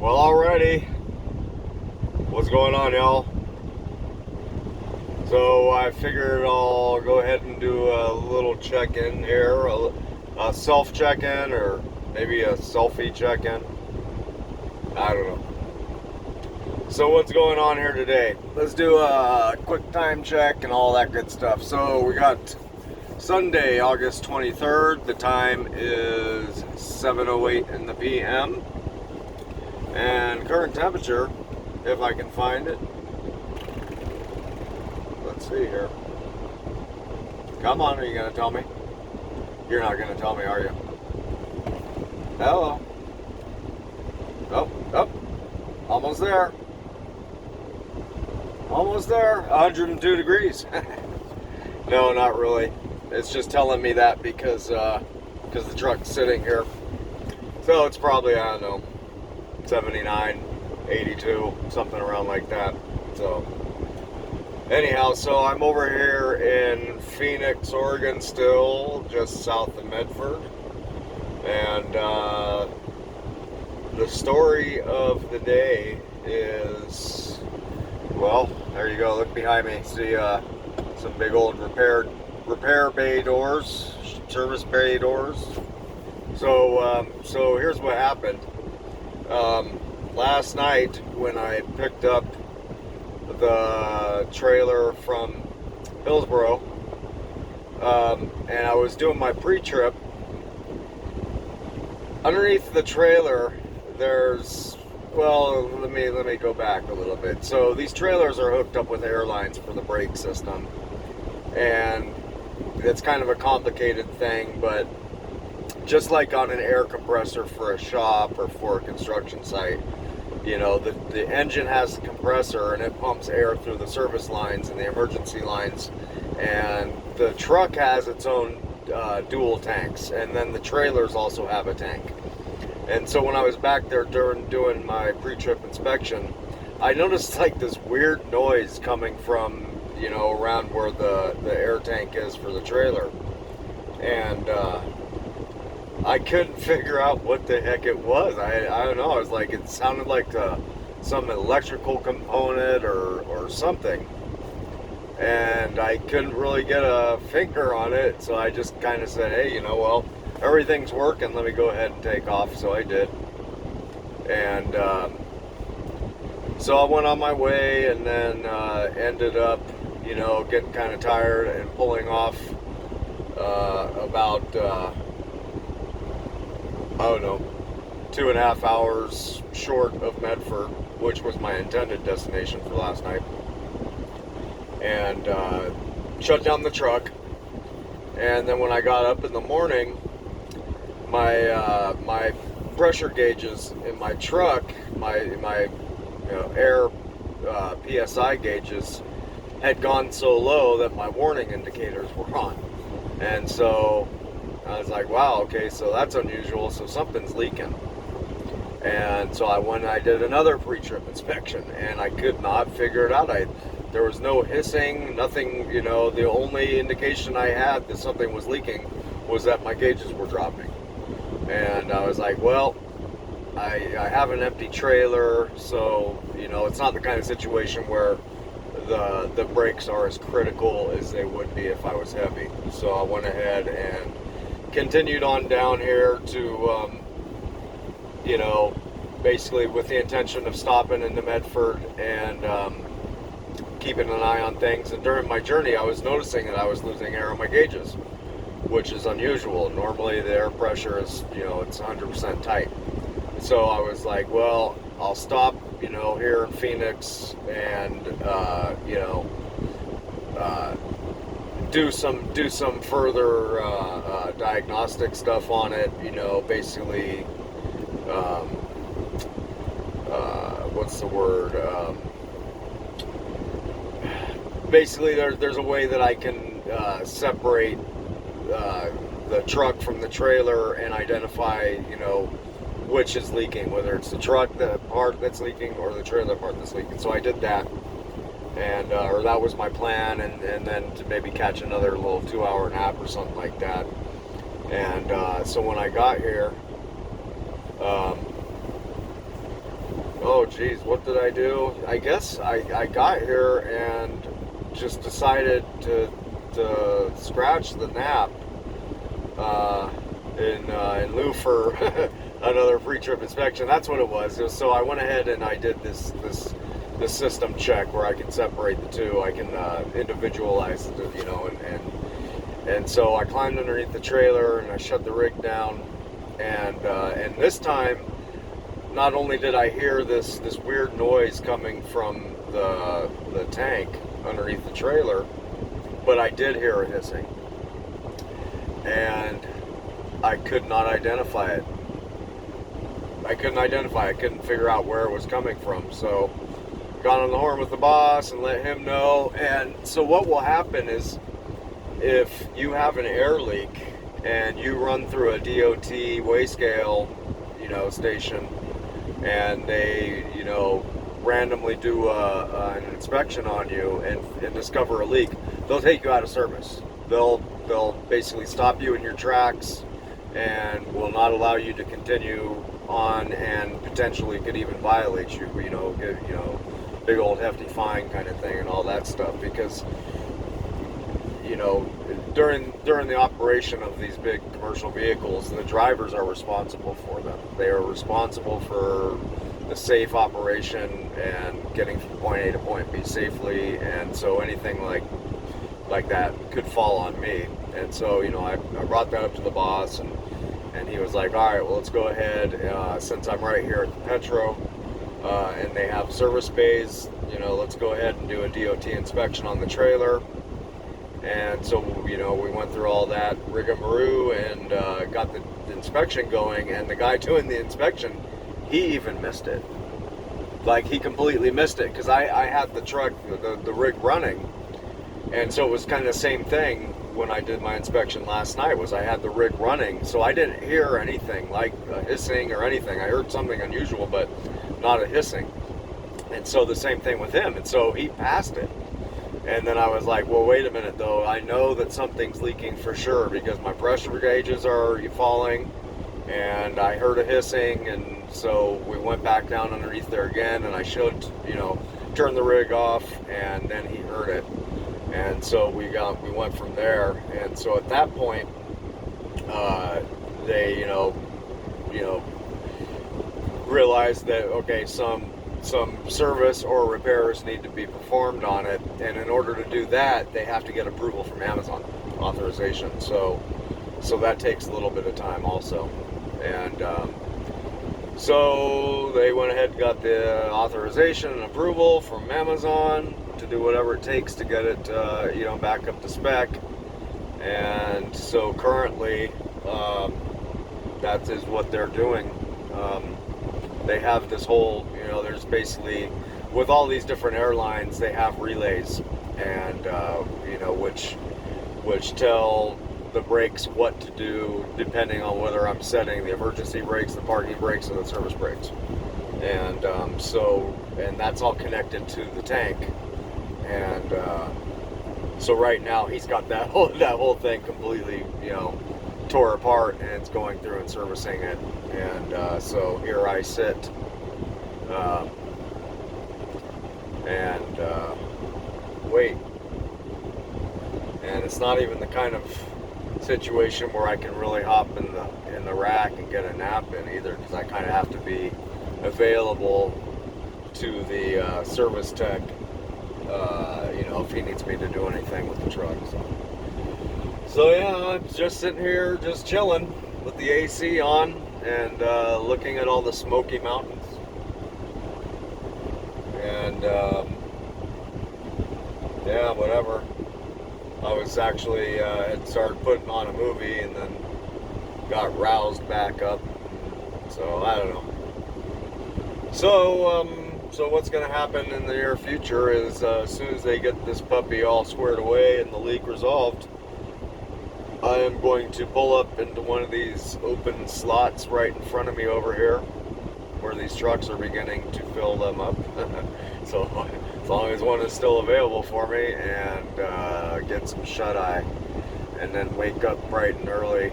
Well, alrighty. What's going on, y'all? So I figured I'll go ahead and do a little check-in here, a self check-in, or maybe a selfie check-in. I don't know. So what's going on here today? Let's do a quick time check and all that good stuff. So we got Sunday, August 23rd. The time is 7:08 in the p.m. And current temperature, if I can find it. Let's see here. Come on, are you going to tell me? You're not going to tell me, are you? Hello. Oh, almost there. Almost there. 102 degrees. No, not really. It's just telling me that because the truck's sitting here. So it's probably, I don't know, 79, 82, something around like that. So anyhow, so I'm over here in Phoenix, Oregon still, just south of Medford. And the story of the day is, well, there you go, look behind me. See some big old repair bay doors, service bay doors. So here's what happened. Last night when I picked up the trailer from Hillsboro, and I was doing my pre-trip, underneath the trailer there's, well, let me go back a little bit. So these trailers are hooked up with airlines for the brake system, and it's kind of a complicated thing, but just like on an air compressor for a shop or for a construction site, you know, the engine has a compressor and it pumps air through the service lines and the emergency lines, and the truck has its own dual tanks, and then the trailers also have a tank. And so when I was back there doing my pre-trip inspection, I noticed like this weird noise coming from, you know, around where the air tank is for the trailer. And I couldn't figure out what the heck it was. I don't know. I was like, it sounded like some electrical component or something. And I couldn't really get a finger on it. So I just kind of said, hey, you know, well, everything's working. Let me go ahead and take off. So I did. And so I went on my way, and then ended up, you know, getting kind of tired and pulling off about, I don't know, 2.5 hours short of Medford, which was my intended destination for last night. And shut down the truck. And then when I got up in the morning, my pressure gauges in my truck, my you know, air PSI gauges had gone so low that my warning indicators were on. And so I was like, wow, okay, so that's unusual, so something's leaking. And so I went and I did another pre-trip inspection, and I could not figure it out. There was no hissing, nothing, you know. The only indication I had that something was leaking was that my gauges were dropping. And I was like, well, I have an empty trailer, so, you know, it's not the kind of situation where the brakes are as critical as they would be if I was heavy. So I went ahead and continued on down here to, you know, basically with the intention of stopping into Medford and keeping an eye on things. And during my journey, I was noticing that I was losing air on my gauges, which is unusual. Normally the air pressure is, you know, it's 100% tight. So I was like, well, I'll stop, you know, here in Phoenix and, you know, do some further diagnostic stuff on it, you know, basically, what's the word? Basically, there's a way that I can separate the truck from the trailer and identify, you know, which is leaking, whether it's the truck, the part that's leaking, or the trailer part that's leaking. So I did that, and or that was my plan, and then to maybe catch another little 2-hour nap or something like that. And so when I got here, geez, what did I do? I guess I got here and just decided to scratch the nap in lieu for another pre-trip inspection. That's what it was. So I went ahead and I did this system check where I can separate the two. I can individualize it, you know, and so I climbed underneath the trailer and I shut the rig down, and this time, not only did I hear this weird noise coming from the tank underneath the trailer, but I did hear a hissing, and I could not identify it. I couldn't figure out where it was coming from. So got on the horn with the boss and let him know. And so what will happen is, if you have an air leak and you run through a DOT weigh scale, you know, station, and they, you know, randomly do an inspection on you and discover a leak, they'll take you out of service. They'll basically stop you in your tracks and will not allow you to continue on, and potentially could even violate you, you know, get, you know, big old hefty fine kind of thing and all that stuff, because, you know, during the operation of these big commercial vehicles, the drivers are responsible for them. They are responsible for the safe operation and getting from point A to point B safely, and so anything like that could fall on me. And so, you know, I brought that up to the boss, and he was like, all right, well, let's go ahead, since I'm right here at the Petro, and they have service bays, you know, let's go ahead and do a DOT inspection on the trailer. And so, you know, we went through all that rigmarole and got the inspection going, and the guy doing the inspection, he even missed it. Like, he completely missed it, because I had the truck, the rig running, and so it was kind of the same thing when I did my inspection last night, was I had the rig running, so I didn't hear anything like a hissing or anything. I heard something unusual, but not a hissing. And so the same thing with him, and so he passed it. And then I was like, well, wait a minute, though. I know that something's leaking for sure, because my pressure gauges are falling, and I heard a hissing, and so we went back down underneath there again, and I should, you know, turn the rig off, and then he heard it. And so we went from there. And so at that point, they, you know, realized that, okay, some service or repairs need to be performed on it, and in order to do that, they have to get approval from Amazon, authorization. So that takes a little bit of time also. And so they went ahead and got the authorization and approval from Amazon to do whatever it takes to get it, you know, back up to spec. And so currently, that is what they're doing. They have this whole, you know, there's basically, with all these different airlines, they have relays, and you know, which tell the brakes what to do depending on whether I'm setting the emergency brakes, the parking brakes, or the service brakes. And and that's all connected to the tank. And so right now he's got that whole thing completely, you know, tore apart, and it's going through and servicing it. And so here I sit, and wait. And it's not even the kind of situation where I can really hop in the rack and get a nap in either, because I kind of have to be available to the service tech, you know, if he needs me to do anything with the truck. So yeah, I'm just sitting here, just chilling with the AC on, and looking at all the Smoky Mountains. And yeah, whatever. I was actually had started putting on a movie, and then got roused back up. So I don't know. So what's going to happen in the near future is, as soon as they get this puppy all squared away and the leak resolved, I am going to pull up into one of these open slots right in front of me over here, where these trucks are beginning to fill them up. So as long as one is still available for me, and get some shut-eye, and then wake up bright and early.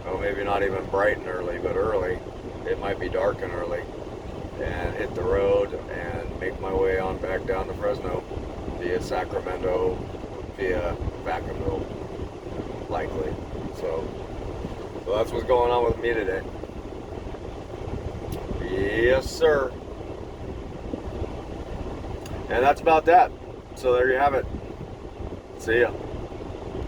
Well, maybe not even bright and early, but early. It might be dark and early. and hit the road and make my way on back down to Fresno via Sacramento, via Vacaville, likely. So that's what's going on with me today. Yes, sir. And that's about that. So there you have it. See ya.